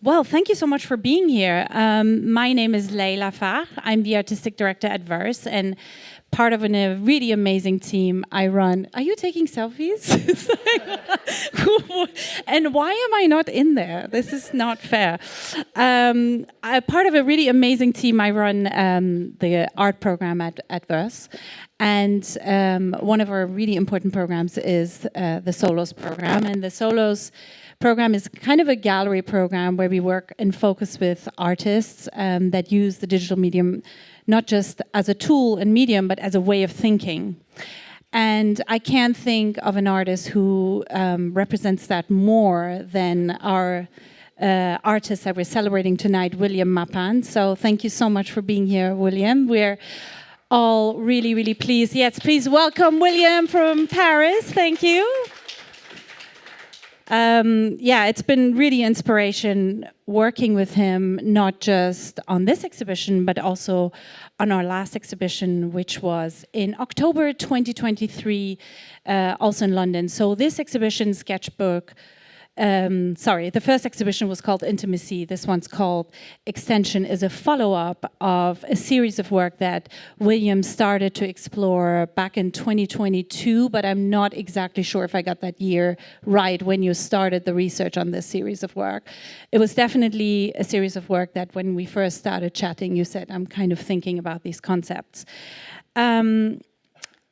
Well, thank you so much for being here. My name is Leyla Fakhr. I'm the artistic director at Verse and part of a really amazing team I run. Are you taking selfies? And why am I not in there? This is not fair. I'm part of a really amazing team. I run the art program at Verse. And one of our really important programs is the Solos program. And the Solos program is kind of a gallery program where we work and focus with artists that use the digital medium not just as a tool and medium, but as a way of thinking. And I can't think of an artist who represents that more than our artist that we're celebrating tonight, William Mapan. So thank you so much for being here, William. We're all really, really pleased. Yes, please welcome William from Paris. Thank you. Yeah, it's been really inspiration working with him, not just on this exhibition, but also on our last exhibition, which was in October 2023, also in London. So this exhibition, Sketchbook, the first exhibition was called Intimacy. This one's called Extension, is a follow-up of a series of work that William started to explore back in 2022, but I'm not exactly sure if I got that year right when you started the research on this series of work. It was definitely a series of work that when we first started chatting, you said, I'm kind of thinking about these concepts.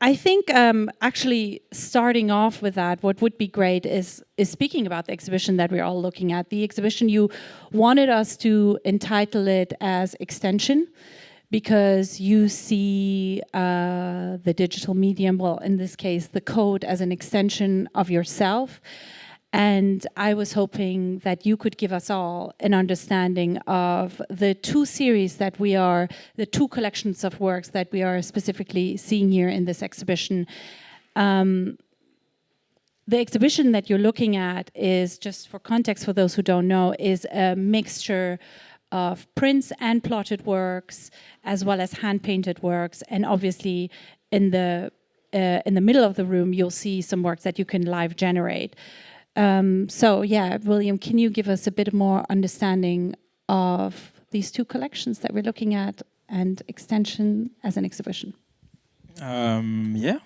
I think actually starting off with that, what would be great is speaking about the exhibition that we're all looking at. The exhibition, you wanted us to entitle it as Extension because you see the digital medium, well, in this case, the code as an extension of yourself. And I was hoping that you could give us all an understanding of the two series that we are, the two collections of works that we are specifically seeing here in this exhibition. The exhibition that you're looking at is, just for context for those who don't know, is a mixture of prints and plotted works, as well as hand-painted works. And obviously, in the middle of the room, you'll see some works that you can live generate. So yeah, William, can you give us a bit more understanding of these two collections that we're looking at and Extension as an exhibition? Yeah.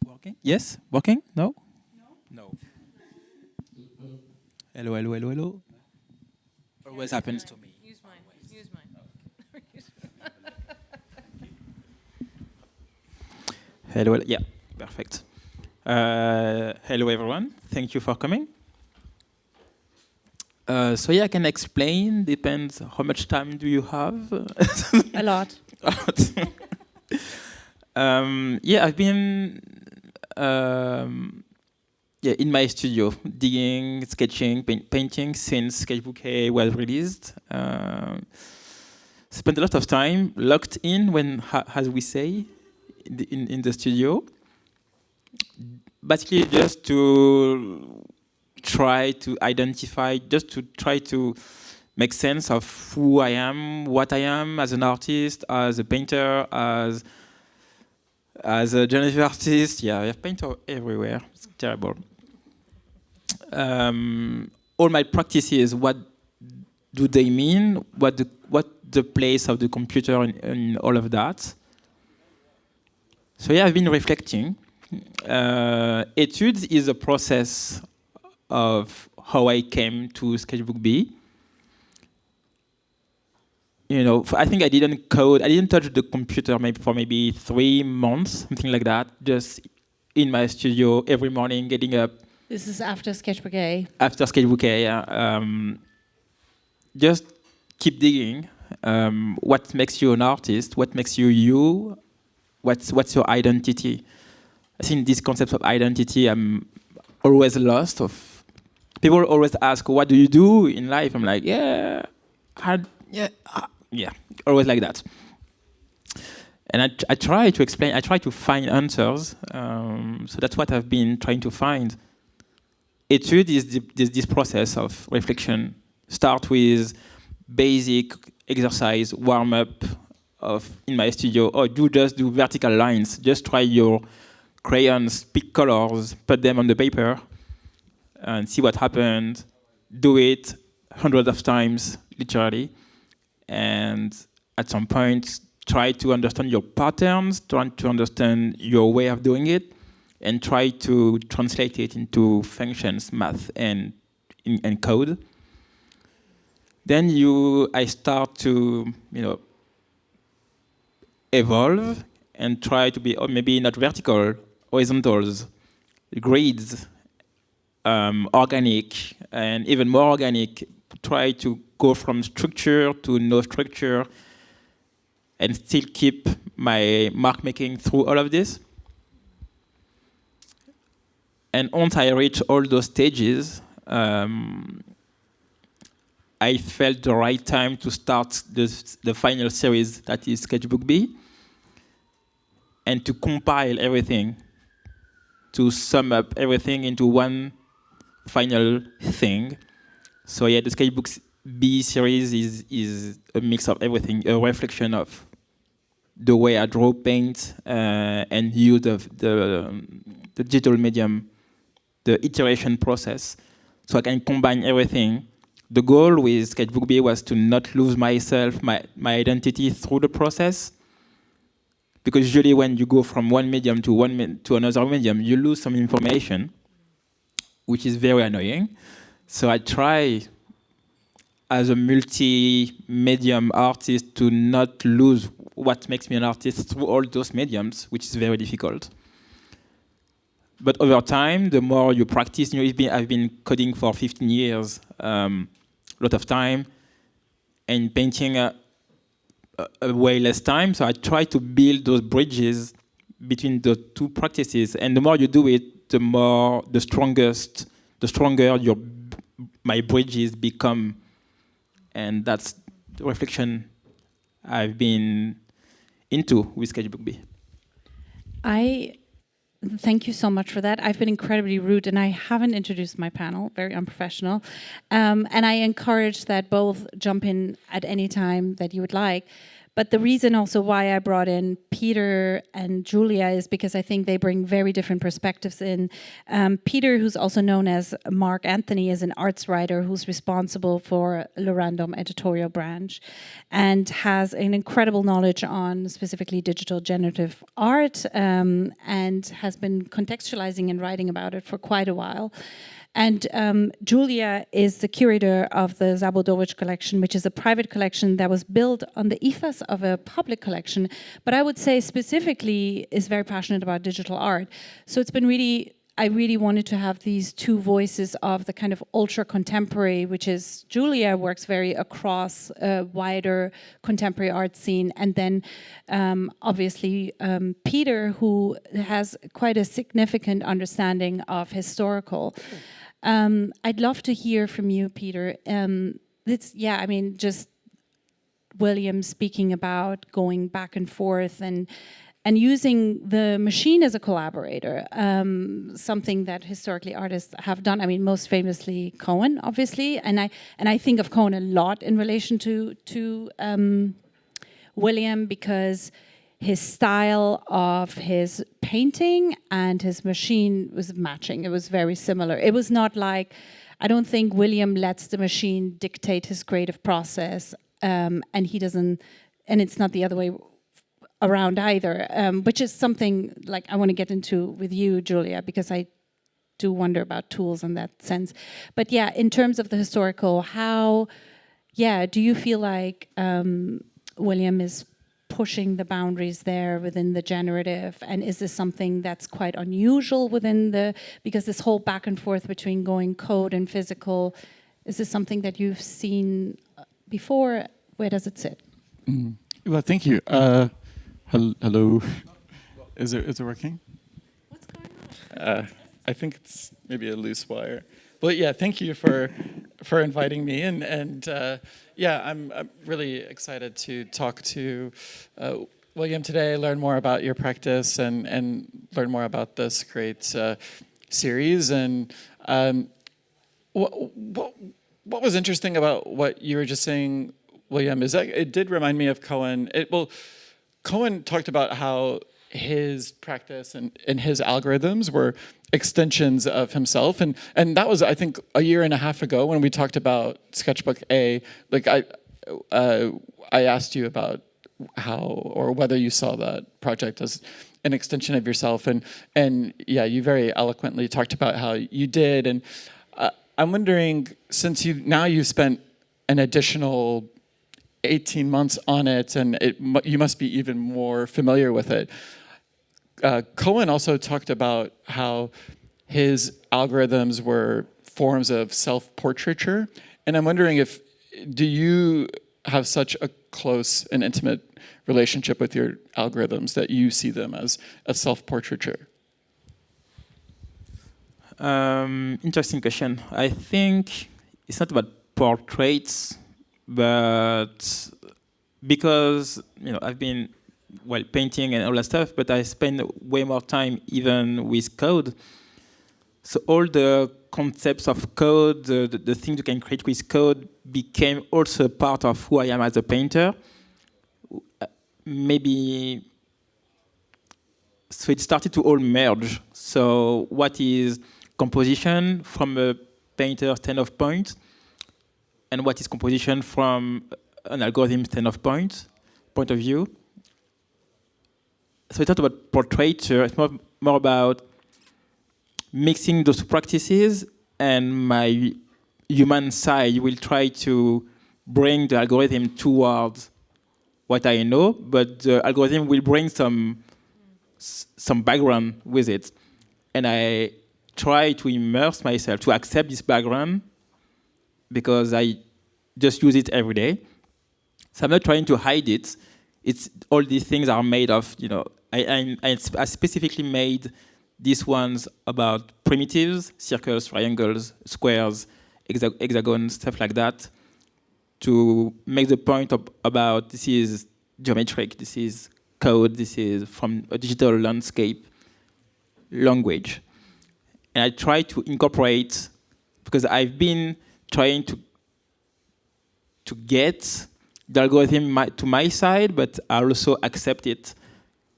Working? Yes? Working? No? No. Hello, hello, hello, hello. Always happens to me. Use mine. Use mine. Hello, hello. Yeah, perfect. Hello everyone, thank you for coming. So yeah, I can explain, depends how much time do you have? A lot. Yeah, I've been in my studio, digging, sketching, painting since Sketchbook A was released. Spent a lot of time locked in, when, as we say, in the studio. Basically, just to try to identify, just to try to make sense of who I am, what I am as an artist, as a painter, as a generative artist. Yeah, I have painter everywhere. It's terrible. All my practices, what do they mean? What the place of the computer in all of that? So yeah, I've been reflecting. Etudes is a process of how I came to Sketchbook B. You know, I think I didn't code, I didn't touch the computer for maybe 3 months, something like that, just in my studio every morning, getting up. This is after Sketchbook A. After Sketchbook A, yeah. Just keep digging. What makes you an artist? What makes you you? What's your identity? I think this concept of identity, I'm always lost of. People always ask, what do you do in life? I'm like, yeah, always like that. And I try to explain, I try to find answers. So that's what I've been trying to find. Etude is this process of reflection. Start with basic exercise, warm up in my studio, or just do vertical lines. Just try your crayons, pick colors, put them on the paper, and see what happens. Do it, hundreds of times, literally, and at some point try to understand your patterns, try to understand your way of doing it, and try to translate it into functions, math, and code. Then I start to, evolve and try to be maybe not vertical, horizontals, grids, organic, and even more organic. Try to go from structure to no structure and still keep my mark making through all of this. And once I reach all those stages, I felt the right time to start the final series that is Sketchbook B, and to compile everything, to sum up everything into one final thing. So yeah, the Sketchbook B series is a mix of everything, a reflection of the way I draw, paint, and use of the digital medium, the iteration process, so I can combine everything. The goal with Sketchbook B was to not lose myself, my identity through the process. Because usually when you go from one medium to another medium, you lose some information, which is very annoying. So I try, as a multi-medium artist, to not lose what makes me an artist through all those mediums, which is very difficult. But over time, the more you practice, I've been coding for 15 years, a lot of time, and painting a way less time. So I try to build those bridges between the two practices. And the more you do it, the stronger my bridges become. And that's the reflection I've been into with Sketchbook B. Thank you so much for that. I've been incredibly rude, and I haven't introduced my panel, very unprofessional. And I encourage that both jump in at any time that you would like. But the reason also why I brought in Peter and Julia is because I think they bring very different perspectives in. Peter, who's also known as Mark Anthony, is an arts writer who's responsible for Le Random editorial branch and has an incredible knowledge on specifically digital generative art, and has been contextualizing and writing about it for quite a while. And Julia is the curator of the Zabudowicz collection, which is a private collection that was built on the ethos of a public collection, but I would say specifically is very passionate about digital art. So it's been I really wanted to have these two voices of the kind of ultra contemporary, which is Julia works very across a wider contemporary art scene, and then obviously Peter, who has quite a significant understanding of historical. I'd love to hear from you, Peter. Just William speaking about going back and forth and using the machine as a collaborator, something that historically artists have done. I mean, most famously Cohen, obviously, and I think of Cohen a lot in relation to William, because his style of his painting and his machine was matching. It was very similar. It was not like, I don't think William lets the machine dictate his creative process, and he doesn't, and it's not the other way around either, which is something like I want to get into with you, Julia, because I do wonder about tools in that sense. But yeah, in terms of the historical, do you feel like William is pushing the boundaries there within the generative, and is this something that's quite unusual because this whole back and forth between going code and physical, is this something that you've seen before? Where does it sit? Well, thank you. Hello. Is it working? What's going on? I think it's maybe a loose wire. But yeah, thank you for inviting me, and I'm really excited to talk to William today, learn more about your practice, and learn more about this great series. And what was interesting about what you were just saying, William, is that it did remind me of Cohen. Cohen talked about how his practice and his algorithms were extensions of himself. And that was, I think, a year and a half ago when we talked about Sketchbook A. Like I asked you about how or whether you saw that project as an extension of yourself, and yeah, you very eloquently talked about how you did. And I'm wondering, since you've spent an additional 18 months on it, and you must be even more familiar with it. Cohen also talked about how his algorithms were forms of self-portraiture, and I'm wondering do you have such a close and intimate relationship with your algorithms that you see them as a self-portraiture? Interesting question. I think it's not about portraits, but because I've been painting and all that stuff, but I spend way more time even with code. So all the concepts of code, the things you can create with code became also part of who I am as a painter. Maybe, so it started to all merge. So what is composition from a painter standpoint, and what is composition from an algorithm point of view. So it's not about portraiture, it's more about mixing those practices, and my human side will try to bring the algorithm towards what I know, but the algorithm will bring some background with it. And I try to immerse myself, to accept this background, because I just use it every day. So I'm not trying to hide it. It's all these things are made of, I specifically made these ones about primitives, circles, triangles, squares, hexagons, stuff like that, to make the point about this is geometric, this is code, this is from a digital landscape language. And I try to incorporate, because I've been trying to get the algorithm to my side, but I also accept it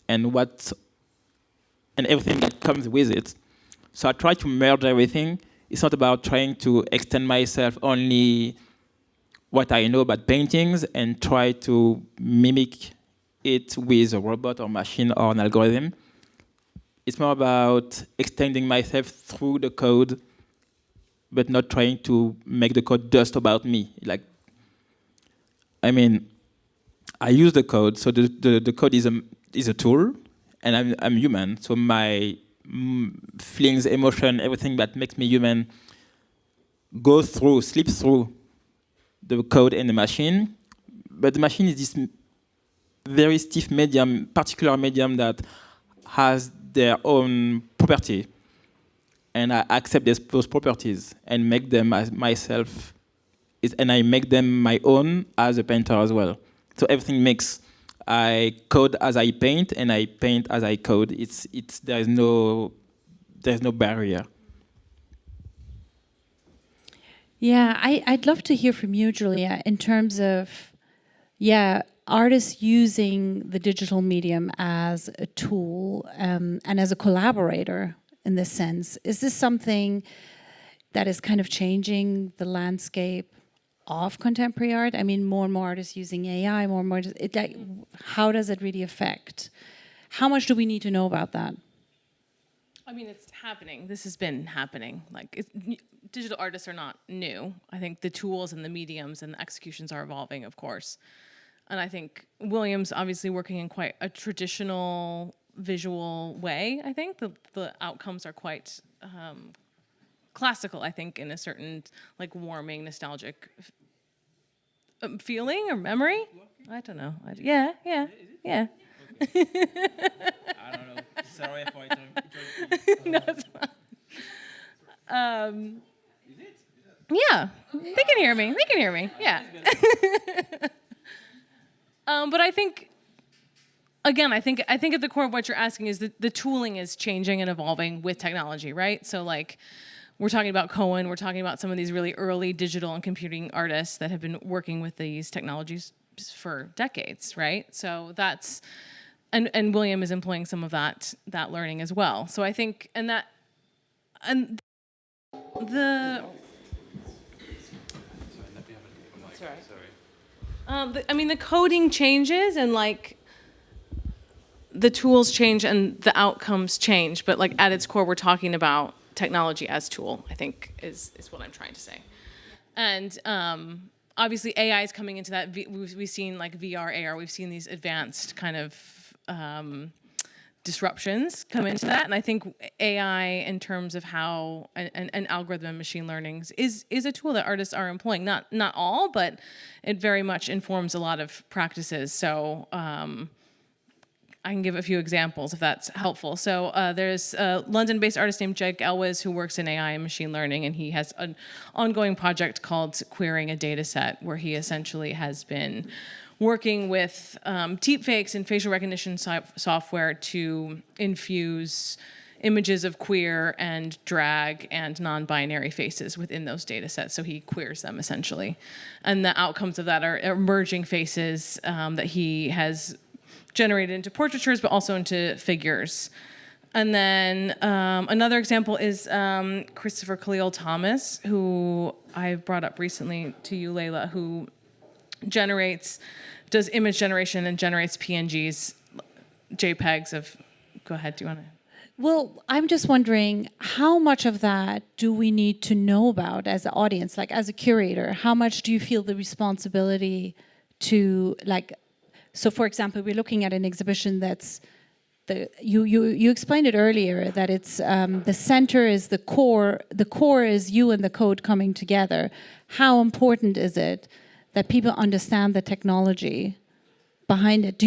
and everything that comes with it. So I try to merge everything. It's not about trying to extend myself only what I know about paintings and try to mimic it with a robot or machine or an algorithm. It's more about extending myself through the code, but not trying to make the code just about me. I use the code, so the code is a tool, and I'm human, so my feelings, emotion, everything that makes me human slips through the code and the machine. But the machine is this very stiff medium, particular medium that has their own property, and I accept those properties and make them as myself, and I make them my own as a painter as well. So everything makes. I code as I paint, and I paint as I code. There's no barrier. Yeah, I'd love to hear from you, Julia, in terms of, artists using the digital medium as a tool and as a collaborator in this sense. Is this something that is kind of changing the landscape of contemporary art? I mean, more and more artists using AI, more and more. How does it really affect? How much do we need to know about that? I mean, it's happening. This has been happening. Digital artists are not new. I think the tools and the mediums and the executions are evolving, of course. And I think William's obviously working in quite a traditional visual way. I think the outcomes are quite classical, I think, in a certain warming, nostalgic feeling or memory. I don't know. Yeah. I don't know. Sorry for it. No, it's fine. Yeah, they can hear me. Yeah. But I think, again, I think at the core of what you're asking is that the tooling is changing and evolving with technology, right? So we're talking about Cohen, we're talking about some of these really early digital and computing artists that have been working with these technologies for decades, right? So and William is employing some of that learning as well. So I think, and the I mean, the coding changes and like the tools change and the outcomes change, but like at its core, we're talking about technology as tool, I think is what I'm trying to say. And obviously AI is coming into that. We've seen like VR, AR, we've seen these advanced kind of disruptions come into that. And I think AI in terms of how an algorithm and machine learning is a tool that artists are employing. Not all, but it very much informs a lot of practices. So I can give a few examples if that's helpful. So there's a London-based artist named Jake Elwes who works in AI and machine learning, and he has an ongoing project called Querying a Data Set, where he essentially has been working with deepfakes and facial recognition software to infuse images of queer and drag and non-binary faces within those data sets. So he queers them essentially. And the outcomes of that are emerging faces that he has generated into portraitures, but also into figures. And then another example is Christopher Khalil Thomas, who I brought up recently to you, Leyla, who does image generation and generates PNGs, JPEGs of, go ahead, do you want to? Well, I'm just wondering, how much of that do we need to know about as an audience, like as a curator? How much do you feel the responsibility to, like, so for example, we're looking at an exhibition that's, you explained it earlier, that it's, the center is the core is you and the code coming together. How important is it that people understand the technology behind it?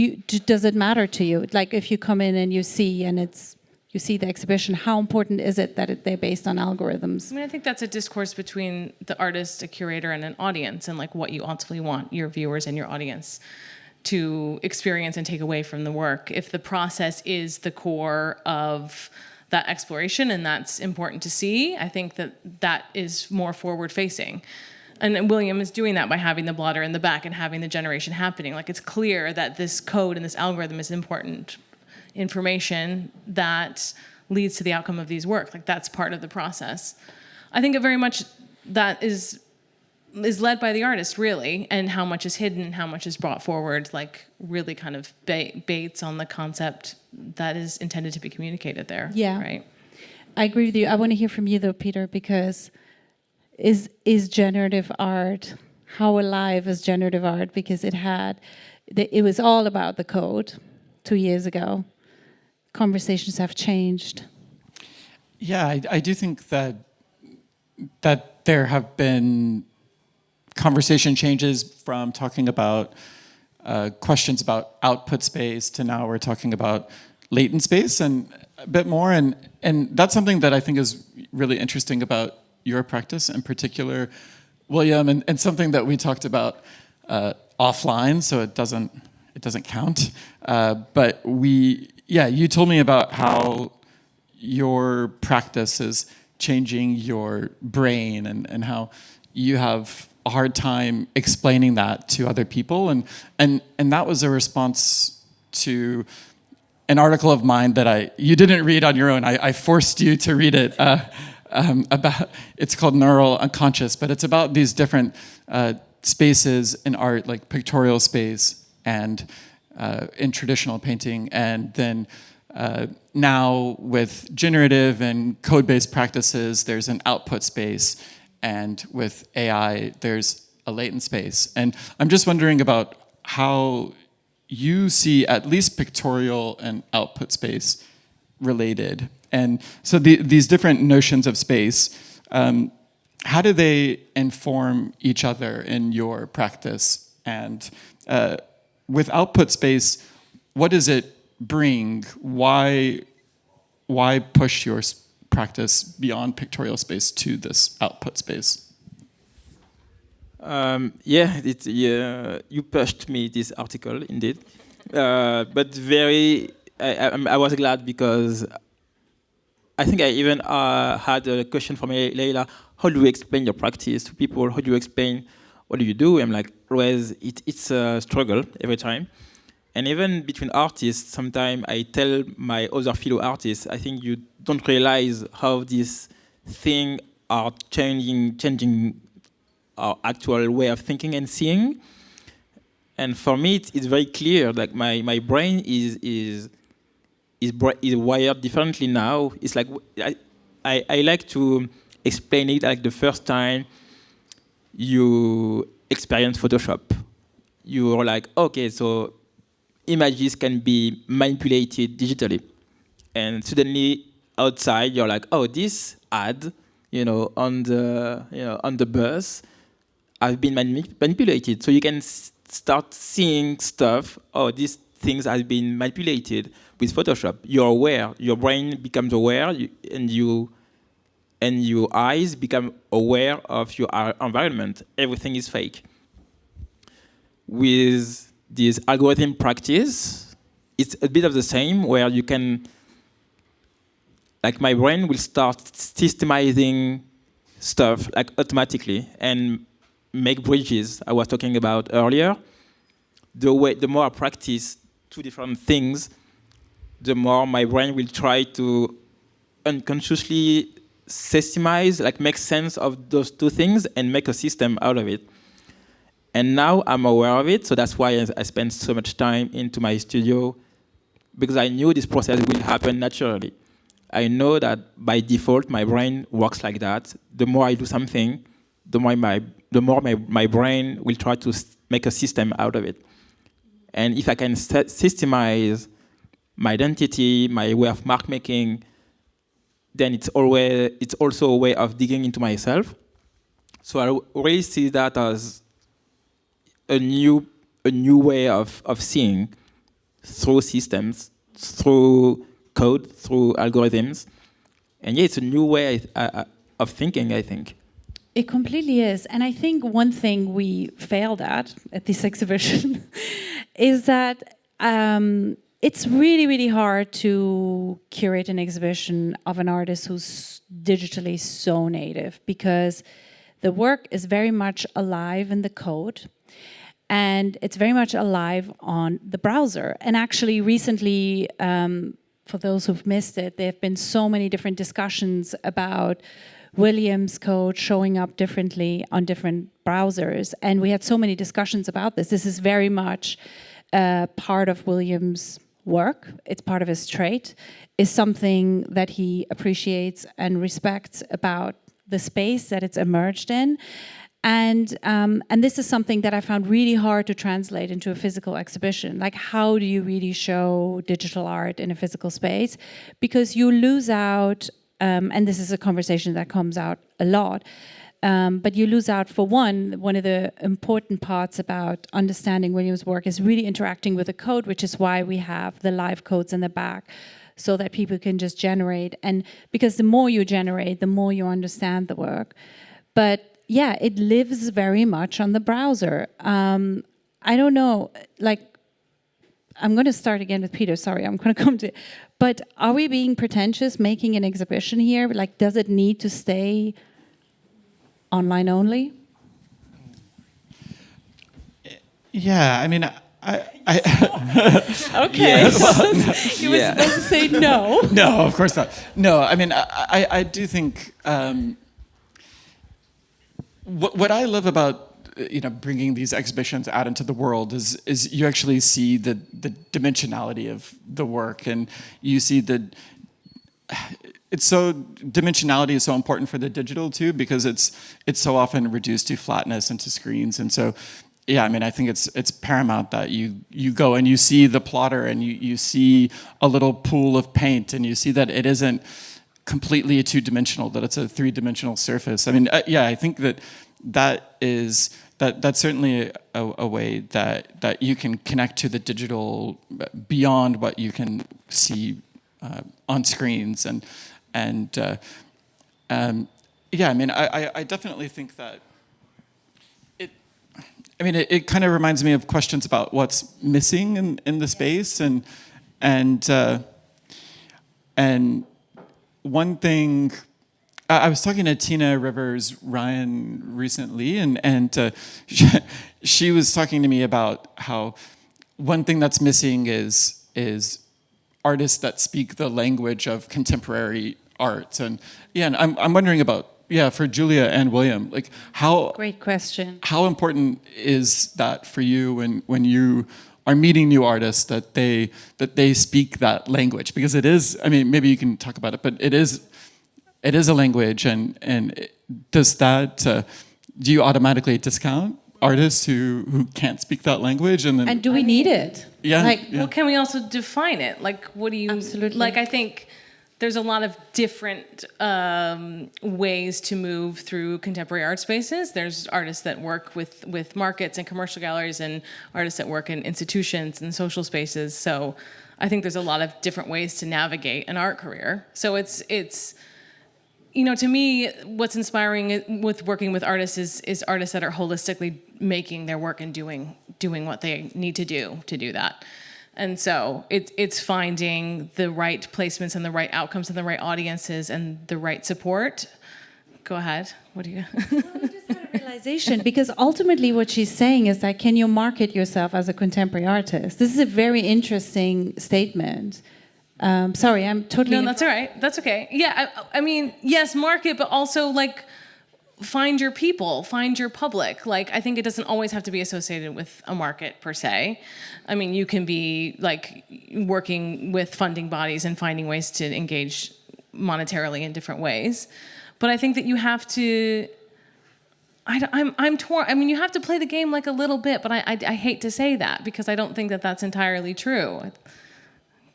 Does it matter to you? Like if you come in and you see the exhibition, how important is it that they're based on algorithms? I mean, I think that's a discourse between the artist, a curator, and an audience, and like what you ultimately want your viewers and your audience to experience and take away from the work. If the process is the core of that exploration and that's important to see, I think that is more forward-facing. And William is doing that by having the blotter in the back and having the generation happening. Like it's clear that this code and this algorithm is important information that leads to the outcome of these work. Like that's part of the process. I think it very much that is led by the artist, really, and how much is hidden, how much is brought forward, like really kind of baits on the concept that is intended to be communicated there. Yeah, right. I agree with you. I want to hear from you though, Peter, because is generative art, how alive is generative art? Because it was all about the code 2 years ago. Conversations have changed. Yeah, I do think that there have been conversation changes from talking about questions about output space to now we're talking about latent space and a bit more. And that's something that I think is really interesting about your practice in particular, William, and something that we talked about offline, so it doesn't count. But you told me about how your practice is changing your brain and how you have a hard time explaining that to other people. And that was a response to an article of mine that you didn't read on your own. I forced you to read it. It's called Neural Unconscious, but it's about these different spaces in art, like pictorial space and in traditional painting, and then now with generative and code-based practices, there's an output space, and with AI, there's a latent space. And I'm just wondering about how you see at least pictorial and output space related. And so these different notions of space, how do they inform each other in your practice? And with output space, what does it bring? Why push your practice beyond pictorial space to this output space? You pushed me this article indeed, but I was glad because I think I even had a question from Leyla. How do you explain your practice to people? How do you explain what do you do? I'm like, always, it's a struggle every time. And even between artists, sometimes I tell my other fellow artists, I think you don't realize how these things are changing our actual way of thinking and seeing. And for me, it's very clear. Like my brain is wired differently now. It's like I like to explain it like the first time you experience Photoshop. You're like, okay, so images can be manipulated digitally, and suddenly outside you're like, oh, this ad, on the bus, have been manipulated. So you can start seeing stuff. Oh, these things have been manipulated with Photoshop. You're aware. Your brain becomes aware, and your eyes become aware of your environment. Everything is fake. With this algorithm practice, it's a bit of the same, where you can, like, my brain will start systemizing stuff like automatically and make bridges I was talking about earlier. The more I practice two different things, the more my brain will try to unconsciously systemize, like make sense of those two things and make a system out of it. And now I'm aware of it, so that's why I spend so much time into my studio, because I knew this process will happen naturally. I know that by default, my brain works like that. The more I do something, the more my brain will try to make a system out of it. And if I can systemize my identity, my way of mark making, then it's also a way of digging into myself. So I really see that as a new way of seeing through systems, through code, through algorithms. And yeah, it's a new way of thinking, I think. It completely is. And I think one thing we failed at this exhibition is that it's really, really hard to curate an exhibition of an artist who's digitally so native, because the work is very much alive in the code. And it's very much alive on the browser. And actually, recently, for those who've missed it, there have been so many different discussions about Williams' code showing up differently on different browsers. And we had so many discussions about this. This is very much part of Williams' work. It's part of his trait. Is something that he appreciates and respects about the space that it's emerged in. And this is something that I found really hard to translate into a physical exhibition. Like, how do you really show digital art in a physical space? Because you lose out, and this is a conversation that comes out a lot, but you lose out, for one of the important parts about understanding Williams' work is really interacting with the code, which is why we have the live codes in the back, so that people can just generate. And because the more you generate, the more you understand the work. But yeah, it lives very much on the browser. I don't know, like, I'm going to start again with Peter. Sorry, I'm going to come to it. But are we being pretentious making an exhibition here? Like, does it need to stay online only? Yeah, I mean, okay, you were supposed to say no. No, of course not. No, I mean, I do think what I love about bringing these exhibitions out into the world is you actually see the dimensionality of the work, and you see dimensionality is so important for the digital too, because it's so often reduced to flatness and to screens. And so yeah, I mean, I think it's paramount that you go and you see the plotter, and you see a little pool of paint, and you see that it isn't completely a two-dimensional, that it's a three-dimensional surface. I mean, yeah, I think that's certainly a way that you can connect to the digital beyond what you can see on screens. And yeah, I mean, I definitely think that it kind of reminds me of questions about what's missing in the space, and one thing, I was talking to Tina Rivers Ryan recently, and she was talking to me about how one thing that's missing is artists that speak the language of contemporary art. And yeah, and I'm wondering about, for Julia and William, like Great question. How important is that for you when you are meeting new artists that they speak that language? Because it is, I mean, maybe you can talk about it, but it is a language, and does that do you automatically discount artists who can't speak that language? And do we need it? Yeah. Well, can we also define it? Like, what do you... Absolutely. Like, I think there's a lot of different ways to move through contemporary art spaces. There's artists that work with markets and commercial galleries, and artists that work in institutions and social spaces. So I think there's a lot of different ways to navigate an art career. So it's to me, what's inspiring with working with artists is artists that are holistically making their work and doing what they need to do that. And so it's finding the right placements and the right outcomes and the right audiences and the right support. Go ahead. What do you... Well, I just had a realization, because ultimately what she's saying is that, can you market yourself as a contemporary artist? This is a very interesting statement. Sorry, I'm totally... No, that's all right. That's okay. Yeah, I mean, yes, market, but also, like, find your people, find your public. Like, I think it doesn't always have to be associated with a market per se. I mean, you can be, like, working with funding bodies and finding ways to engage monetarily in different ways. But I think that you have to... I'm torn. I mean, you have to play the game, like, a little bit, but I hate to say that, because I don't think that that's entirely true.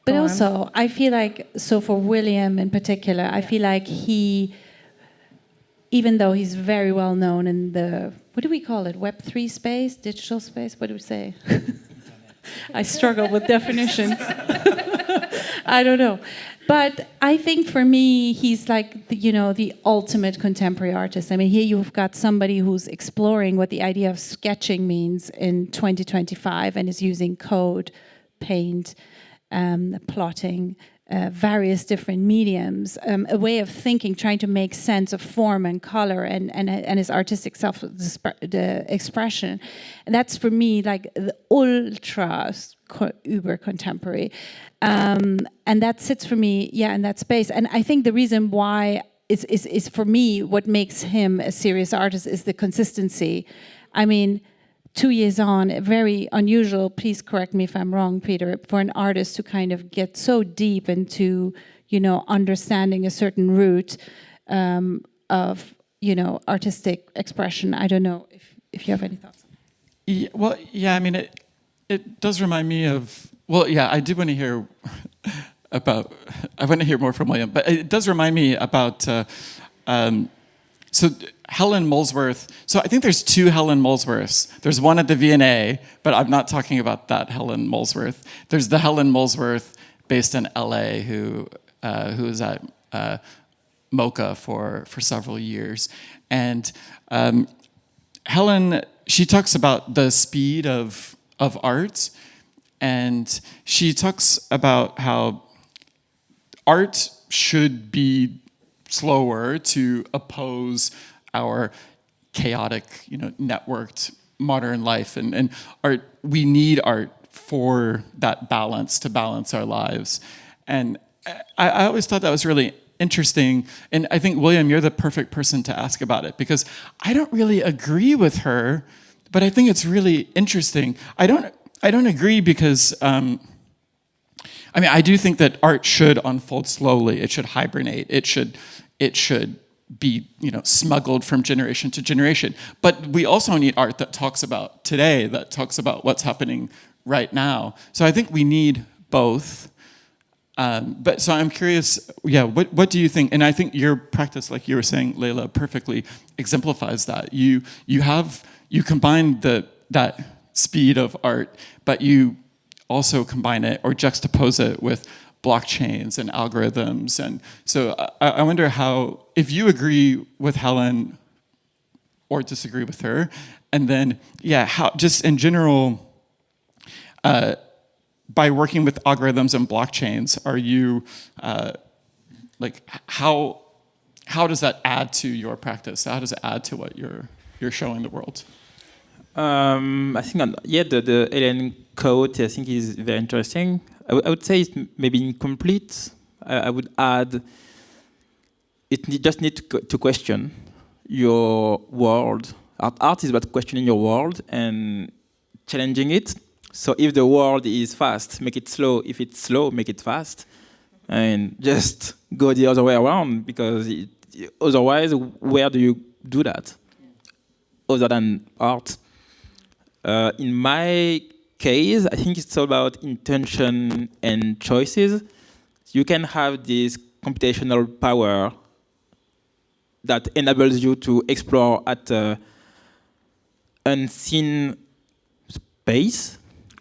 But also, I feel like, so for William in particular, I feel like he, even though he's very well known in the, what do we call it, Web3 space, digital space, what do we say? I struggle with definitions. I don't know. But I think for me, he's like, the ultimate contemporary artist. I mean, here you've got somebody who's exploring what the idea of sketching means in 2025 and is using code, paint, plotting, various different mediums, a way of thinking, trying to make sense of form and color and his artistic self-expression. And that's, for me, like the ultra uber contemporary. And that sits for me, in that space. And I think the reason why is for me, what makes him a serious artist is the consistency. I mean, 2 years on, very unusual, please correct me if I'm wrong, Peter, for an artist to kind of get so deep into, understanding a certain route of, artistic expression. I don't know if you have any thoughts. Yeah, well, yeah, I mean, it does remind me of, I do want to hear I want to hear more from William, but it does remind me about, so Helen Molesworth. So I think there's two Helen Molesworths. There's one at the V&A, but I'm not talking about that Helen Molesworth. There's the Helen Molesworth based in LA who was at MoCA for several years. And Helen, she talks about the speed of art, and she talks about how art should be slower to oppose our chaotic, networked modern life, and art. We need art for that balance, to balance our lives. And I always thought that was really interesting. And I think, William, you're the perfect person to ask about it, because I don't really agree with her, but I think it's really interesting. I don't agree because I do think that art should unfold slowly. It should hibernate. It should be, smuggled from generation to generation. But we also need art that talks about today, that talks about what's happening right now. So I think we need both. But so I'm curious, what do you think? And I think your practice, like you were saying, Leyla, perfectly exemplifies that. You combine that speed of art, but you also combine it or juxtapose it with blockchains and algorithms. And so I wonder if you agree with Helen or disagree with her, and then, how, just in general, by working with algorithms and blockchains, are you, how does that add to your practice? How does it add to what you're showing the world? I think, the Helen code, I think, is very interesting. I would say it's maybe incomplete. I would add, just need to question your world. Art is about questioning your world and challenging it. So if the world is fast, make it slow. If it's slow, make it fast. And just go the other way around, because otherwise, where do you do that? Other than art. In my case, I think it's all about intention and choices. You can have this computational power that enables you to explore at unseen space,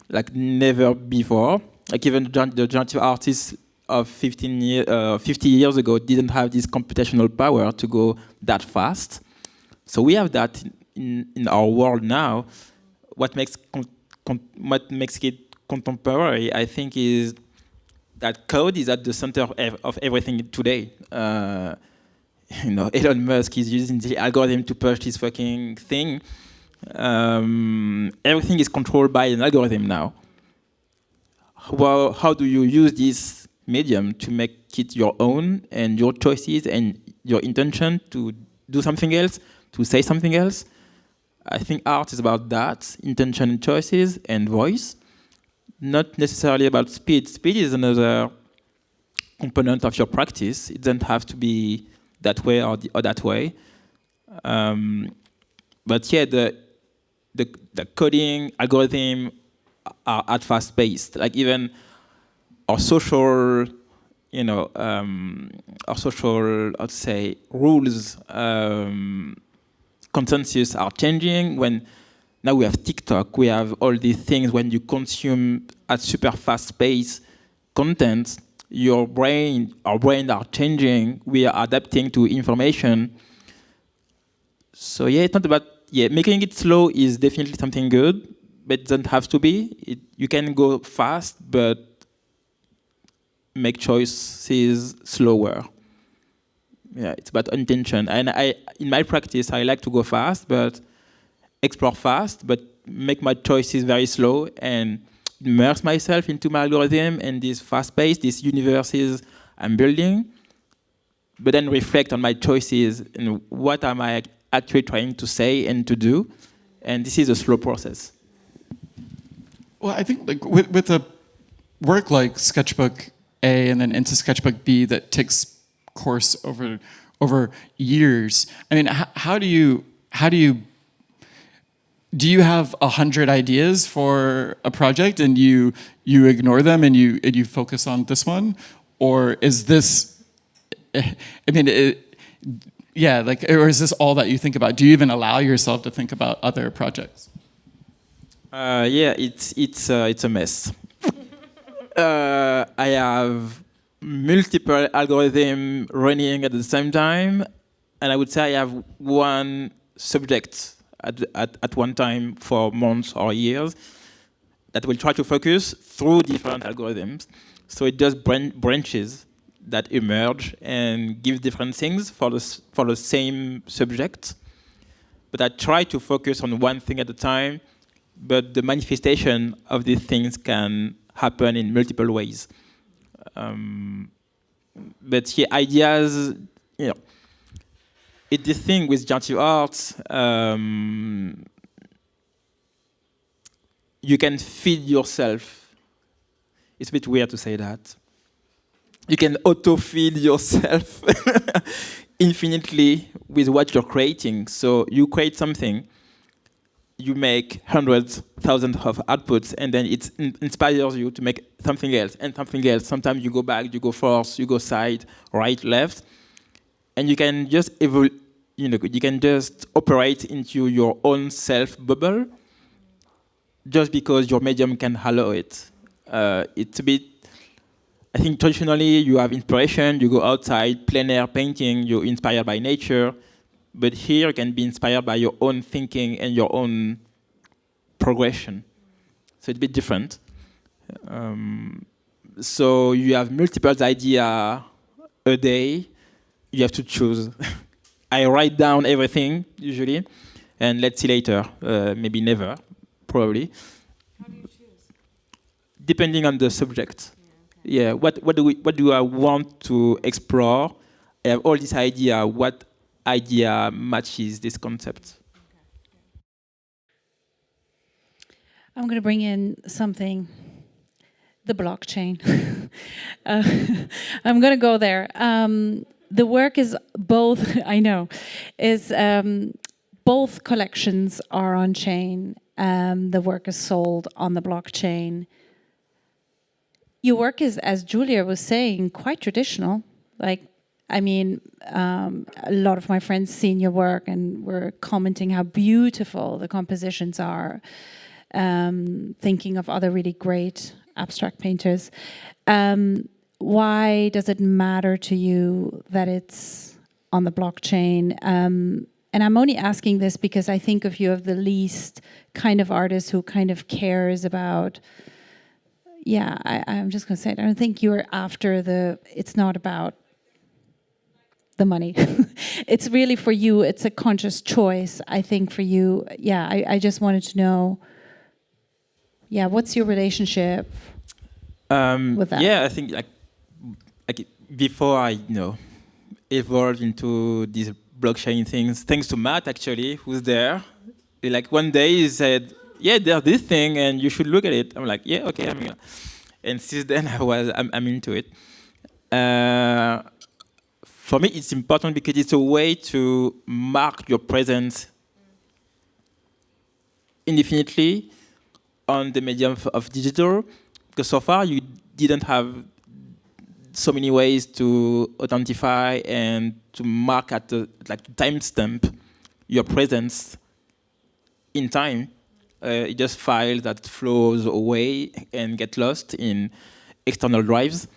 like never before. Like even the generative artists of 50 years ago didn't have this computational power to go that fast. So we have that in our world now. What makes it contemporary, I think, is that code is at the center of everything today. Elon Musk is using the algorithm to push this fucking thing. Everything is controlled by an algorithm now. Well, how do you use this medium to make it your own, and your choices and your intention to do something else, to say something else? I think art is about that, intention and choices and voice, not necessarily about speed. Speed is another component of your practice. It doesn't have to be that way or that way. But yeah, the coding algorithm are at fast pace. Like even our social, I'd say, rules, consensus are changing. When now we have TikTok, we have all these things. When you consume at super fast pace content, our brain are changing. We are adapting to information. So yeah, it's not about making it slow is definitely something good, but it doesn't have to be. You can go fast, but make choices slower. Yeah, it's about intention. And in my practice, I like to go fast, but explore fast, but make my choices very slow and immerse myself into my algorithm and this fast pace, these universes I'm building, but then reflect on my choices and what am I actually trying to say and to do. And this is a slow process. Well, I think like with a work like Sketchbook A and then into Sketchbook B that takes course over years. I mean, how do you have 100 ideas for a project and you ignore them and you focus on this one, or is this? I mean, or is this all that you think about? Do you even allow yourself to think about other projects? It's a mess. I have multiple algorithms running at the same time, and I would say I have one subject at one time for months or years that will try to focus through different algorithms. So it just branches that emerge and give different things for the same subject. But I try to focus on one thing at a time, but the manifestation of these things can happen in multiple ways. But yeah, ideas, it's the thing with generative art. You can feed yourself. It's a bit weird to say that. You can auto-feed yourself infinitely with what you're creating. So you create something, you make hundreds, thousands of outputs, and then it inspires you to make something else and something else. Sometimes you go back, you go forth, you go side, right, left, and you can just you can just operate into your own self bubble, just because your medium can allow it. It's a bit. I think traditionally you have inspiration, you go outside, plein air painting, you're inspired by nature. But here you can be inspired by your own thinking and your own progression. So it's a bit different. So you have multiple ideas a day. You have to choose. I write down everything, usually, and let's see later. Maybe never, probably. How do you choose? depending on the subject. Yeah, what do I want to explore? I have all this idea. What idea matches this concept? I'm going to bring in something, the blockchain. uh, I'm going to go there. The work is both, I know, is both collections are on chain. The work is sold on the blockchain. Your work is, as Julia was saying, quite traditional. Like, I mean, a lot of my friends seen your work and were commenting how beautiful the compositions are. Thinking of other really great abstract painters. Why does it matter to you that it's on the blockchain? And I'm only asking this because I think of you as the least kind of artist who kind of cares about, I'm just going to say it. I don't think you're after it's not about the money. It's really for you, it's a conscious choice, I think, for you. I just wanted to know, what's your relationship with that? Yeah, I think like before I evolved into these blockchain things, thanks to Matt actually, who's there. Like one day he said, "Yeah, there's this thing, and you should look at it." I'm like, "Yeah, okay, I'm gonna." And since then I'm into it. For me, it's important because it's a way to mark your presence indefinitely on the medium of digital, because so far you didn't have so many ways to identify and to mark at the timestamp your presence in time. It's just file that flows away and get lost in external drives.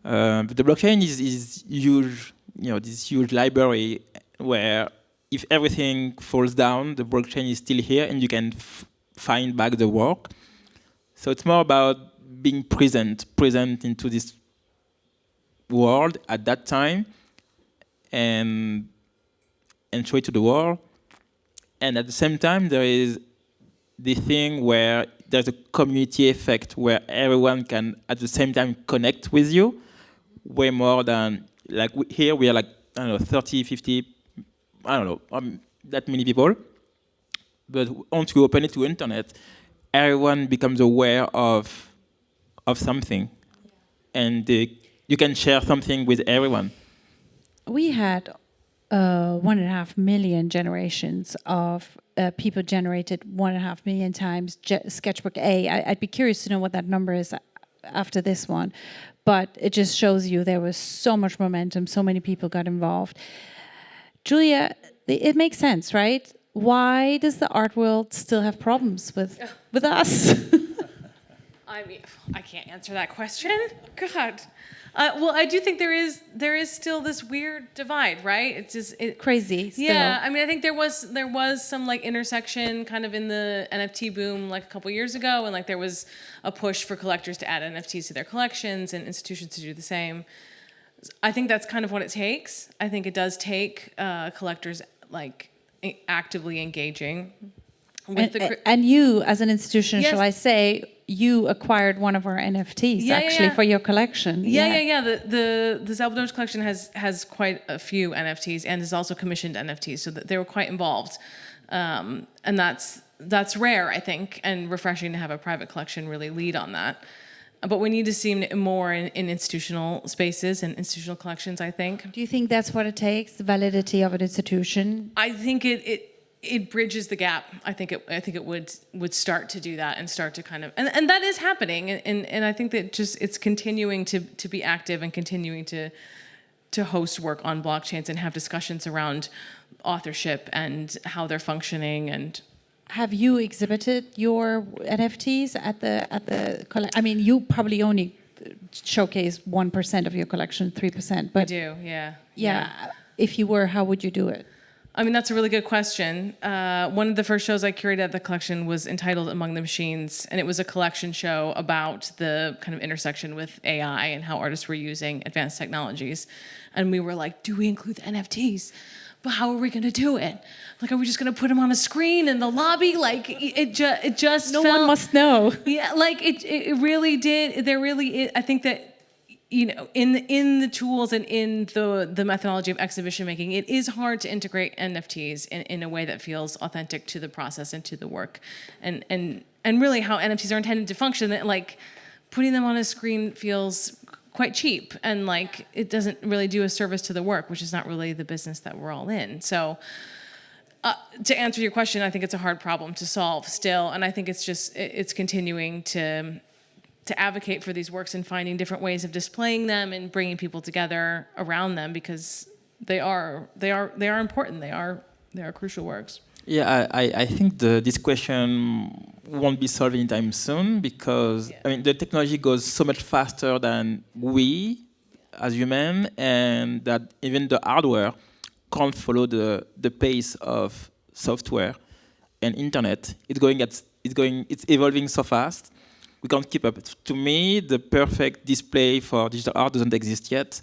But the blockchain is huge, this huge library where if everything falls down, the blockchain is still here and you can find back the work. So it's more about being present into this world at that time and show it to the world. And at the same time, there is the thing where there's a community effect where everyone can at the same time connect with you way more than like here we are like, I don't know, 30, 50, I don't know, that many people. But once you open it to internet, everyone becomes aware of something, and you can share something with everyone. We had 1.5 million generations of people generated 1.5 million times Sketchbook A. I'd be curious to know what that number is after this one, but it just shows you there was so much momentum, so many people got involved. Julia, it makes sense, right? Why does the art world still have problems with us? I mean, I can't answer that question. God. Well, I do think there is still this weird divide, right? It's just crazy. Still. Yeah, I mean, I think there was some like intersection kind of in the NFT boom like a couple years ago, and like there was a push for collectors to add NFTs to their collections and institutions to do the same. I think that's kind of what it takes. I think it does take collectors like actively engaging with and you as an institution, yes. Shall I say, you acquired one of our NFTs for your collection. The Salvador's collection has quite a few NFTs and has also commissioned NFTs, so that they were quite involved, and that's rare, I think, and refreshing to have a private collection really lead on that. But we need to see more in institutional spaces and institutional collections, I think. Do you think that's what it takes, the validity of an institution? I think it bridges the gap. I think it would start to do that and start to kind of and that is happening, and I think that just it's continuing to be active and continuing to host work on blockchains and have discussions around authorship and how they're functioning. And have you exhibited your NFTs at the I mean, you probably only showcase 1% of your collection, 3%, but we do, yeah. If you were, how would you do it? I mean, that's a really good question. One of the first shows I curated at the collection was entitled Among the Machines, and it was a collection show about the kind of intersection with AI and how artists were using advanced technologies. And we were like, do we include the NFTs? but how are we going to do it? Like, are we just going to put them on a screen in the lobby? Like, it just No felt, one must know. Yeah, like it really did. There really is, I think that, you know, in the tools and in the methodology of exhibition making, it is hard to integrate NFTs in a way that feels authentic to the process and to the work, and really how NFTs are intended to function. That, like, putting them on a screen feels quite cheap, and like it doesn't really do a service to the work, which is not really the business that we're all in. So. To answer your question, I think it's a hard problem to solve still, and I think it's continuing to advocate for these works and finding different ways of displaying them and bringing people together around them, because they are important. They are crucial works. Yeah, I think this question won't be solved anytime soon, because I mean the technology goes so much faster than we as humans, and that even the hardware can't follow the pace of software and internet. It's evolving so fast. We can't keep up. To me, the perfect display for digital art doesn't exist yet,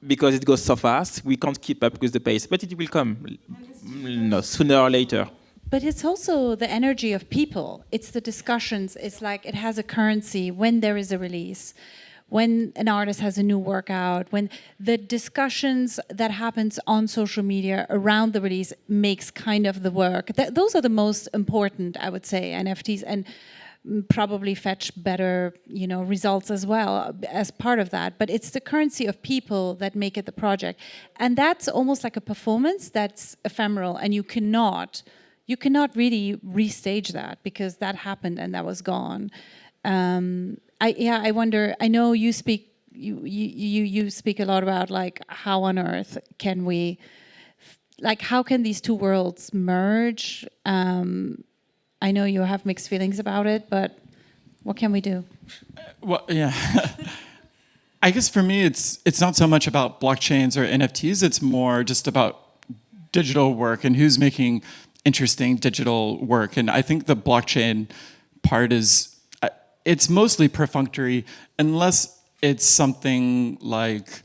because it goes so fast. We can't keep up with the pace, but it will come, no, sooner or later. But it's also the energy of people. It's the discussions. It's like it has a currency when there is a release, when an artist has a new work out, when the discussions that happens on social media around the release makes kind of the work. Those are the most important, I would say, NFTs, and probably fetch better, you know, results as well as part of that. But it's the currency of people that make it the project, and that's almost like a performance that's ephemeral, and you cannot really restage that, because that happened and that was gone. I wonder. I know you speak. You speak a lot about, like, how on earth can we, like, how can these two worlds merge? I know you have mixed feelings about it, but what can we do? Well, yeah. I guess for me, it's not so much about blockchains or NFTs. It's more just about digital work and who's making interesting digital work. And I think the blockchain part it's mostly perfunctory, unless it's something like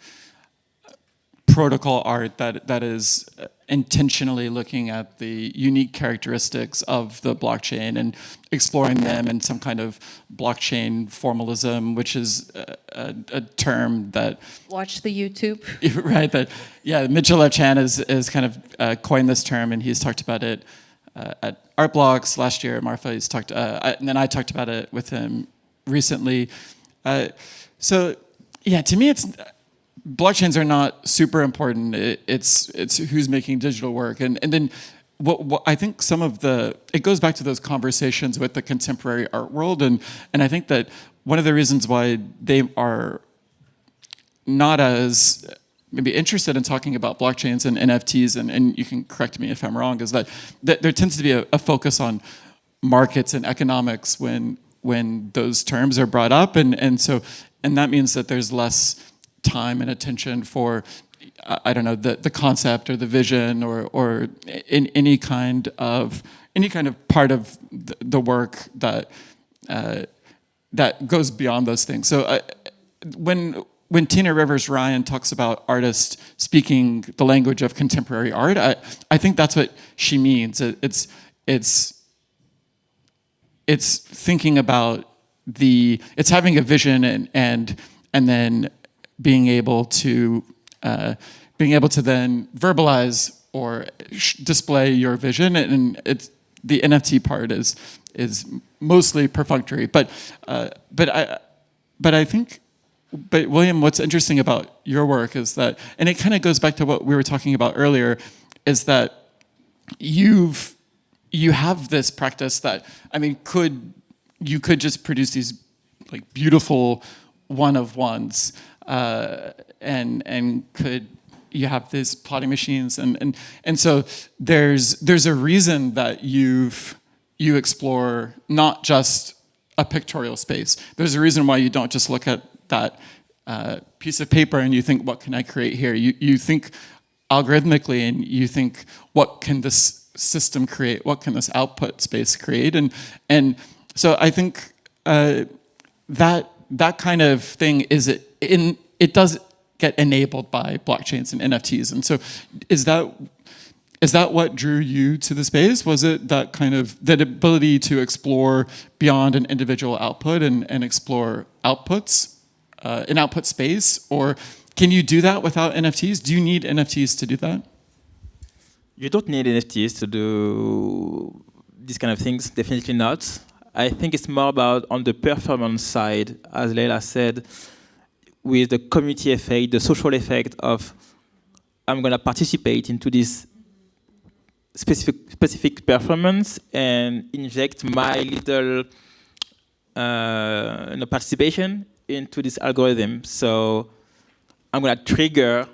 protocol art that is intentionally looking at the unique characteristics of the blockchain and exploring them in some kind of blockchain formalism, which is a term that... Watch the YouTube. Right, Mitchell Chan is kind of coined this term, and he's talked about it at Art Blocks last year. Marfa, he's talked, and then I talked about it with him recently. So, yeah, to me, blockchains are not super important. It's who's making digital work, and then what I think it goes back to those conversations with the contemporary art world, and I think that one of the reasons why they are not as maybe interested in talking about blockchains and NFTs, and you can correct me if I'm wrong, is that there tends to be a focus on markets and economics when those terms are brought up, and that means that there's less time and attention for, I don't know, the concept or the vision or in any kind of part of the work that goes beyond those things. So when Tina Rivers Ryan talks about artists speaking the language of contemporary art, I think that's what she means. It's thinking about it's having a vision and then being able to then verbalize or display your vision, and the NFT part is mostly perfunctory. But I think, William, what's interesting about your work is that, and it kind of goes back to what we were talking about earlier, is that you have this practice that, I mean, you could just produce these like beautiful one-of-ones, and could you have these plotting machines, and so there's a reason that you explore not just a pictorial space. There's a reason why you don't just look at that piece of paper and you think, what can I create here? You think algorithmically, and you think, what can this system create? What can this output space create? And so I think that kind of thing get enabled by blockchains and NFTs. And so is that what drew you to the space? Was it that kind of, that ability to explore beyond an individual output and explore outputs, an output space? Or can you do that without NFTs? Do you need NFTs to do that? You don't need NFTs to do these kind of things, definitely not. I think it's more about on the performance side, as Leyla said, with the community effect, the social effect of I'm going to participate into this specific performance and inject my little participation into this algorithm. So I'm going to trigger,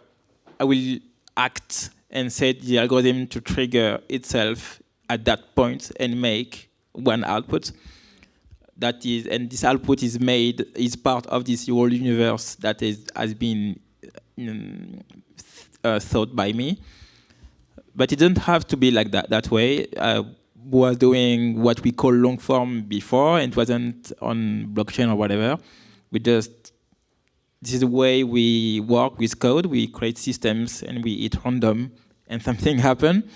I will act and set the algorithm to trigger itself at that point and make one output. That is, and this output is made, is part of this whole universe that has been thought by me. But it doesn't have to be like that way. I was doing what we call long form before, and it wasn't on blockchain or whatever. This is the way we work with code. We create systems and we hit random and something happen.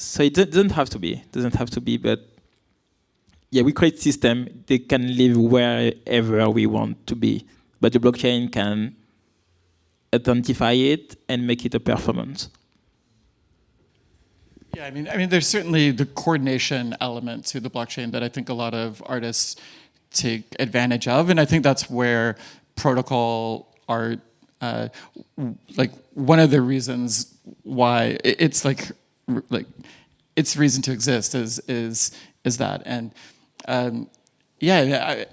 So it doesn't have to be. But yeah, we create systems. They can live wherever we want to be. But the blockchain can identify it and make it a performance. Yeah, I mean, there's certainly the coordination element to the blockchain that I think a lot of artists take advantage of, and I think that's where protocol art, like one of the reasons why it's like its reason to exist is that, and yeah,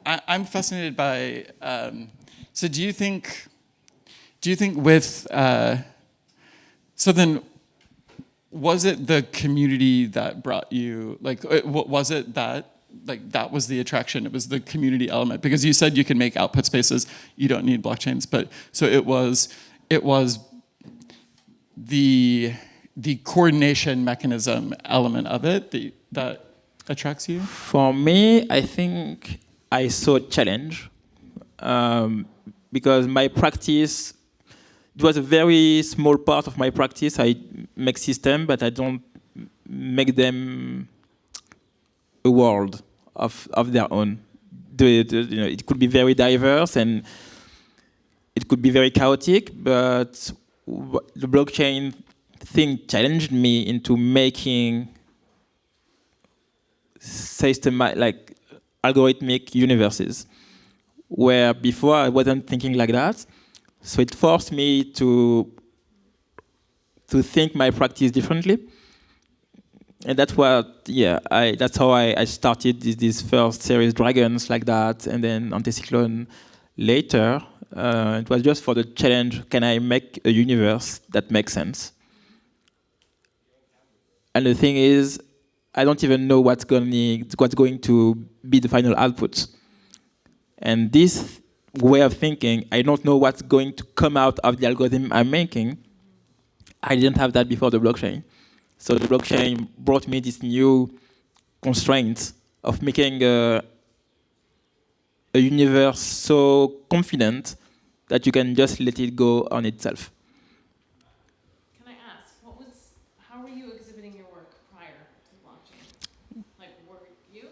I'm fascinated by. So do you think with so then? Was it the community that brought you, like, was it that, like, that was the attraction? It was the community element, because you said you can make output spaces, you don't need blockchains, but so it was the coordination mechanism element of it that attracts you? For me, I think I saw a challenge because my practice, it was a very small part of my practice. I make systems, but I don't make them a world of their own. It could be very diverse and it could be very chaotic, but the blockchain thing challenged me into making like algorithmic universes, where before I wasn't thinking like that. So it forced me to think my practice differently, and that's what, yeah, that's how I started this first series, Dragons, like that, and then Anticyclone later. It was just for the challenge: can I make a universe that makes sense? And the thing is, I don't even know what's going to be the final output, and this way of thinking, I don't know what's going to come out of the algorithm I'm making. I didn't have that before the blockchain. So the blockchain brought me this new constraint of making a universe so confident that you can just let it go on itself. Can I ask, how were you exhibiting your work prior to blockchain? Like, were you?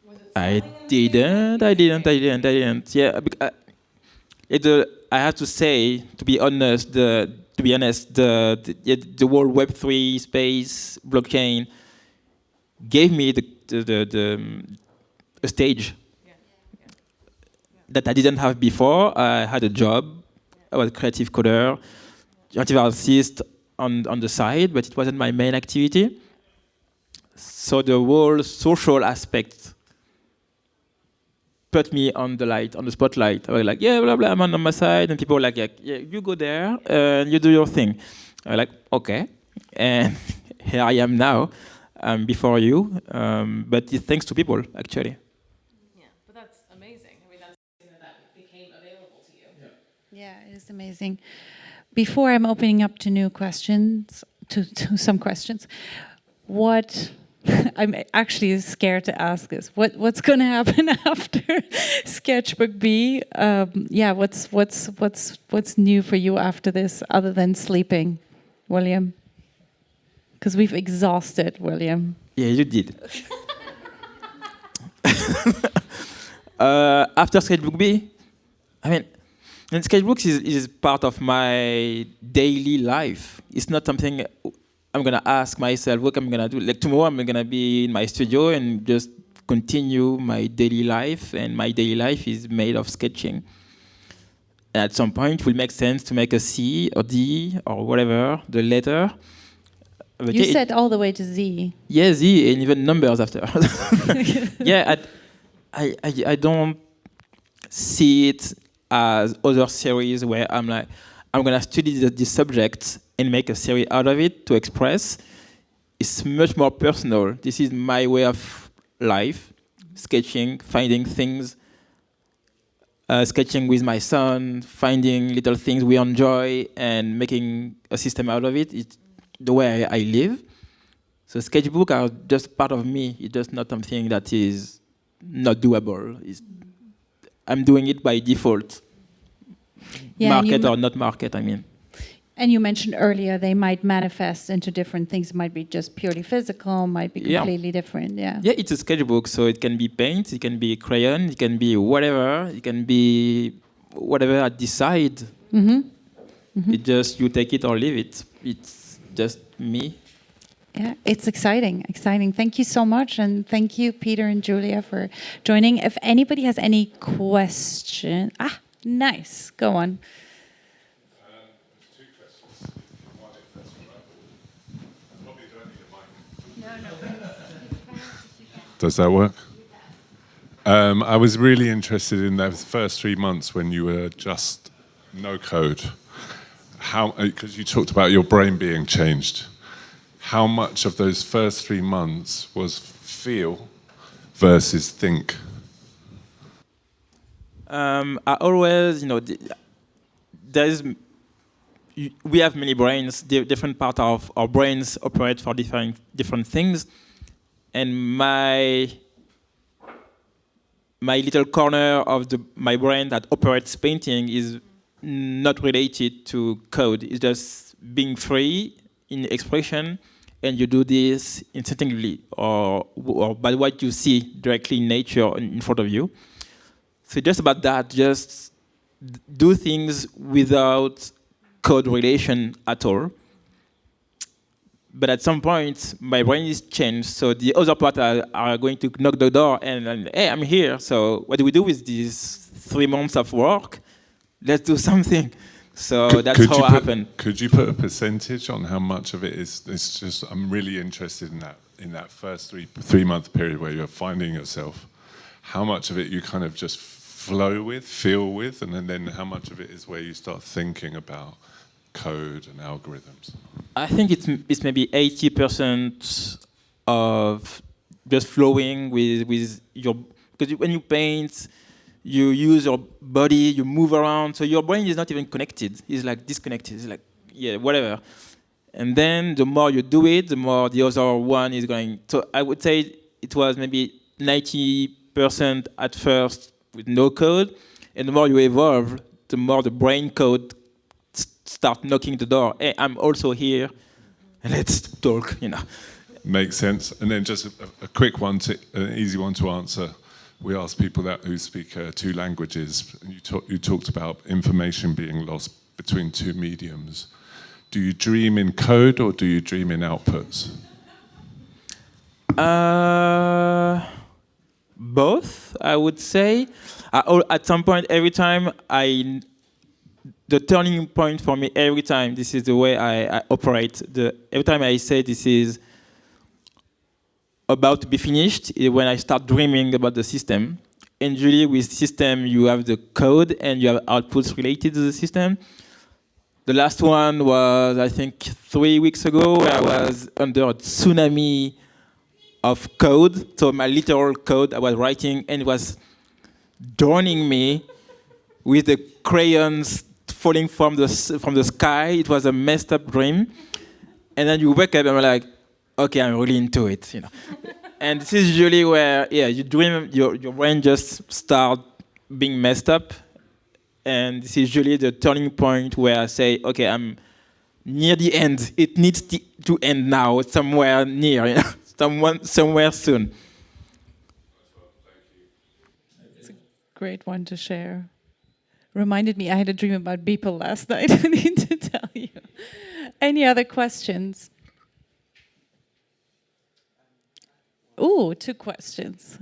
Was it I selling in the same way? didn't. Yeah, I have to say, to be honest, the whole Web3 space, blockchain, gave me a stage that I didn't have before. I had a job. I was a creative coder, creative artist on the side, but it wasn't my main activity. So the whole social aspect put me on the spotlight. I was like, yeah, blah, blah, I'm on my side. And people were like, yeah, you go there and you do your thing. I was like, okay. And here I am now, before you. But it's thanks to people, actually. Yeah, but that's amazing. I mean, that's something that became available to you. Yeah, it is amazing. Before I'm opening up to new questions, to some questions, what I'm actually scared to ask this. What's going to happen after Sketchbook B? Yeah, what's new for you after this, other than sleeping, William? Because we've exhausted William. Yeah, you did. After Sketchbook B, I mean, and Sketchbooks is part of my daily life. It's not something I'm gonna ask myself what I'm gonna do. Like tomorrow, I'm gonna be in my studio and just continue my daily life, and my daily life is made of sketching. And at some point, it will make sense to make a C or D or whatever the letter. But You yeah, said all the way to Z. yeah, Z and even numbers after. Yeah, I don't see it as other series where I'm like, I'm gonna study this subject and make a series out of it to express. It's much more personal. This is my way of life, sketching, finding things, sketching with my son, finding little things we enjoy and making a system out of it. It's the way I live. So sketchbook are just part of me. It's just not something that is not doable. I'm doing it by default. Yeah, and Market or not market, I mean. And you mentioned earlier they might manifest into different things. It might be just purely physical, might be completely different. Yeah. Yeah, it's a sketchbook, so it can be paint, it can be crayon, it can be whatever, it can be whatever I decide. Mm-hmm. Mm-hmm. It just you take it or leave it. It's just me. Yeah, it's exciting, exciting. Thank you so much, and thank you, Peter and Julia, for joining. If anybody has any question, nice, go on. Two questions. One, if that's all right. I probably don't need a mic. No. Does that work? I was really interested in those first 3 months when you were just no code. How, because you talked about your brain being changed. How much of those first 3 months was feel versus think? I always, we have many brains. Different parts of our brains operate for different things, and my little corner of my brain that operates painting is not related to code. It's just being free in expression, and you do this instinctively or by what you see directly in nature in front of you. So just about that, just do things without code relation at all. But at some point, my brain is changed, so the other part are going to knock the door and hey, I'm here. So what do we do with these 3 months of work? Let's do something. So that's how it happened. Could you put a percentage on how much of it is? It's just I'm really interested in that first 3 month period where you're finding yourself. How much of it you kind of just flow with, feel with, and then how much of it is where you start thinking about code and algorithms? I think it's maybe 80% of just flowing with your, because when you paint, you use your body, you move around, so your brain is not even connected. It's like disconnected. It's like, yeah, whatever. And then the more you do it, the more the other one is going. So I would say it was maybe 90% at first with no code, and the more you evolve, the more the brain code start knocking the door. Hey, I'm also here. Let's talk. Makes sense. And then just a quick one, an easy one to answer. We ask people who speak 2 languages, and you talked about information being lost between 2 mediums. Do you dream in code or do you dream in outputs? Both, I would say. At some point, every time the turning point for me, every time, this is the way I operate. Every time I say this is about to be finished, is when I start dreaming about the system. And usually with system, you have the code and you have outputs related to the system. The last one was, I think, 3 weeks ago, where I was under a tsunami of code. So my literal code I was writing, and it was drowning me with the crayons falling from the sky. It was a messed up dream. And then you wake up and you're like, okay, I'm really into it, you know. And this is usually where, yeah, you dream, your brain just start being messed up. And this is usually the turning point where I say, okay, I'm near the end. It needs to end now, somewhere near, you know, somewhere soon. It's a great one to share. Reminded me, I had a dream about people last night. I need to tell you. Any other questions? Ooh, 2 questions.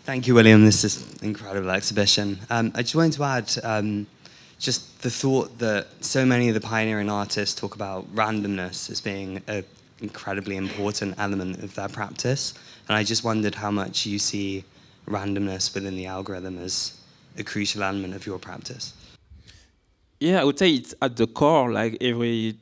Thank you, William. This is an incredible exhibition. I just wanted to add just the thought that so many of the pioneering artists talk about randomness as being an incredibly important element of their practice. And I just wondered how much you see randomness within the algorithm as a crucial element of your practice. Yeah, I would say it's at the core, like there's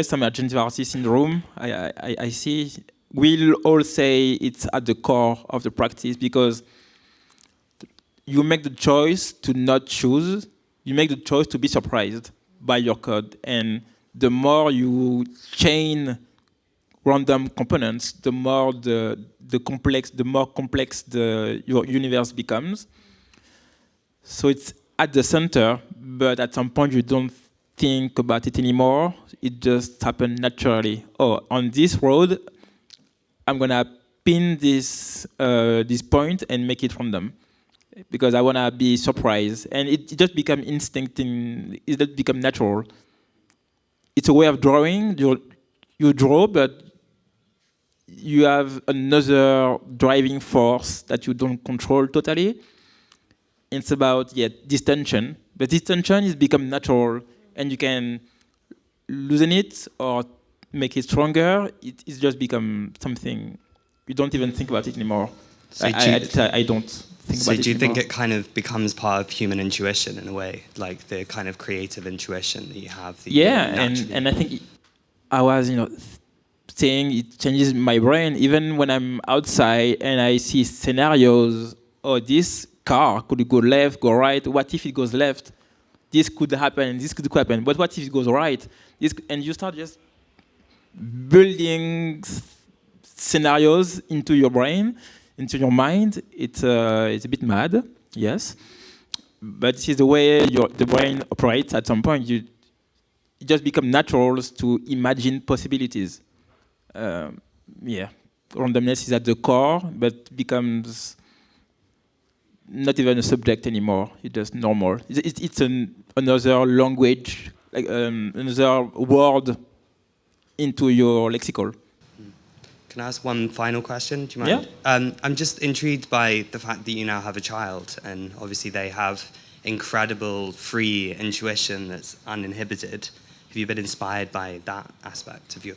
some generative artists in the room. I see. We'll all say it's at the core of the practice because you make the choice to not choose. You make the choice to be surprised by your code, and the more you chain random components, the more more complex your universe becomes. So it's at the center, but at some point you don't think about it anymore. It just happens naturally. Oh, on this road, I'm gonna pin this point and make it random because I wanna be surprised, and it just become instinct. It just become natural. It's a way of drawing. You draw, but you have another driving force that you don't control totally. It's about this tension, but this tension is become natural, and you can loosen it or make it stronger. It's just become something you don't even think about it anymore. So I don't think about it. So do you think anymore. it kind of becomes part of human intuition in a way, like the kind of creative intuition that you have? That Yeah, and I think I was saying it changes my brain even when I'm outside and I see scenarios. Oh, this car could go left, go right. What if it goes left? This could happen. This could happen. But what if it goes right? And you start just building scenarios into your brain, into your mind. It's a bit mad, yes, but this is the way the brain operates. At some point, it just becomes natural to imagine possibilities. Randomness is at the core, but becomes not even a subject anymore. It's just normal. It's another language, like another word into your lexical. Can I ask one final question? Do you mind? Yeah. I'm just intrigued by the fact that you now have a child, and obviously they have incredible free intuition that's uninhibited. Have you been inspired by that aspect of your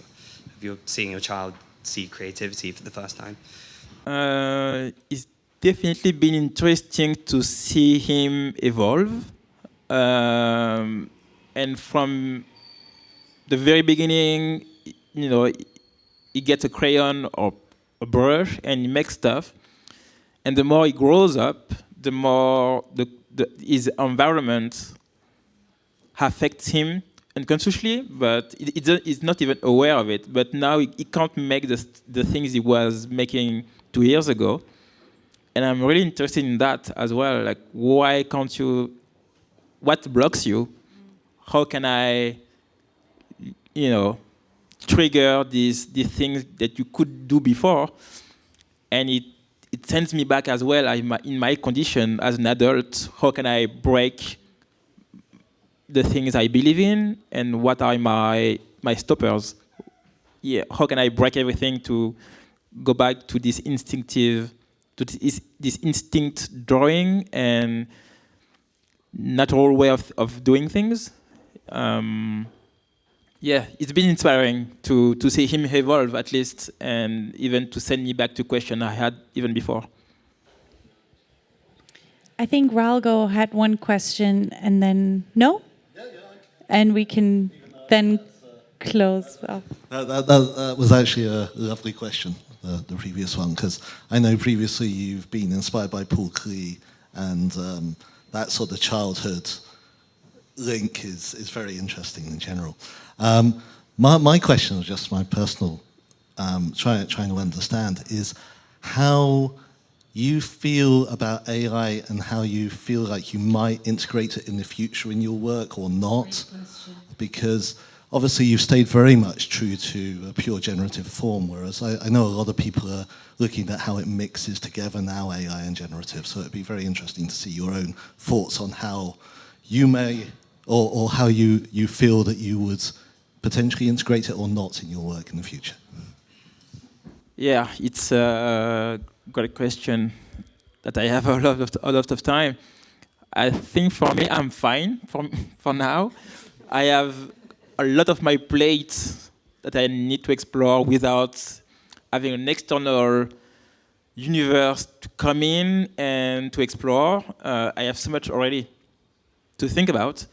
seeing your child see creativity for the first time? It's definitely been interesting to see him evolve, and from the very beginning, he gets a crayon or a brush and he makes stuff. And the more he grows up, the more his environment affects him unconsciously, but he's not even aware of it. But now he can't make the things he was making 2 years ago. And I'm really interested in that as well. Like, why can't you? What blocks you? How can I, trigger these things that you could do before? And it sends me back as well in my condition as an adult. How can I break the things I believe in, and what are my stoppers? Yeah, how can I break everything to go back to this instinctive, this instinct drawing and natural way of doing things? It's been inspiring to see him evolve at least, and even to send me back to question I had even before. I think Ralgo had one question, and then no? And we can then close off. That was actually a lovely question, the previous one, because I know previously you've been inspired by Paul Klee and that sort of childhood link is very interesting in general. My question, just my personal, trying to understand, is how you feel about AI and how you feel like you might integrate it in the future in your work or not. Because obviously you've stayed very much true to a pure generative form, whereas I know a lot of people are looking at how it mixes together now, AI and generative. So it'd be very interesting to see your own thoughts on how you may, or how you feel that you would potentially integrate it or not in your work in the future. Yeah, it's a great question that I have a lot of time. I think for me, I'm fine for now. I have a lot of my plate that I need to explore without having an external universe to come in and to explore. I have so much already to think about,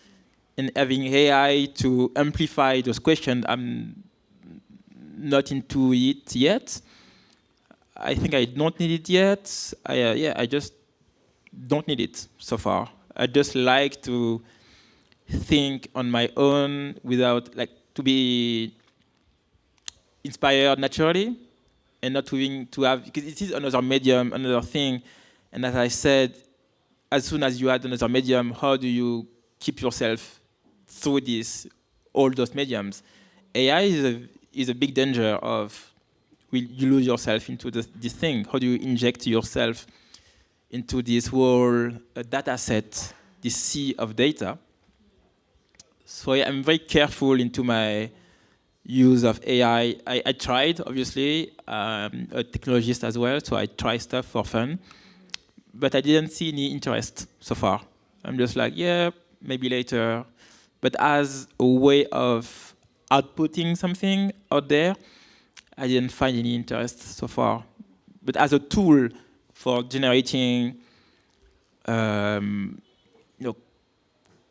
and having AI to amplify those questions, I'm not into it yet. I think I don't need it yet. I just don't need it so far. I just like to think on my own without, like, to be inspired naturally and not having to have, because it is another medium, another thing. And as I said, as soon as you add another medium, how do you keep yourself through all those mediums? AI is a big danger of, will you lose yourself into this thing? How do you inject yourself into this whole data set, this sea of data? So yeah, I'm very careful into my use of AI. I tried, obviously, a technologist as well, so I try stuff for fun. But I didn't see any interest so far. I'm just like, yeah, maybe later. But as a way of outputting something out there, I didn't find any interest so far. But as a tool for generating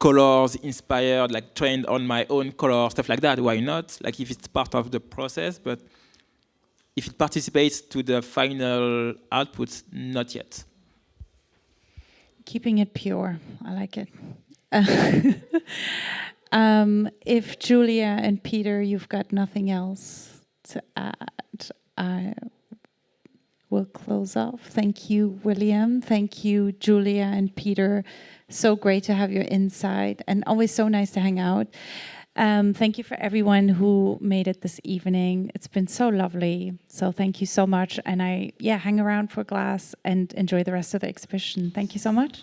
colors inspired, like trained on my own color, stuff like that, why not? Like if it's part of the process, but if it participates to the final output, not yet. Keeping it pure, I like it. If Julia and Peter, you've got nothing else to add, I will close off. Thank you, William. Thank you, Julia and Peter. So great to have your insight and always so nice to hang out. Thank you for everyone who made it this evening. It's been so lovely. So thank you so much. And hang around for a glass and enjoy the rest of the exhibition. Thank you so much.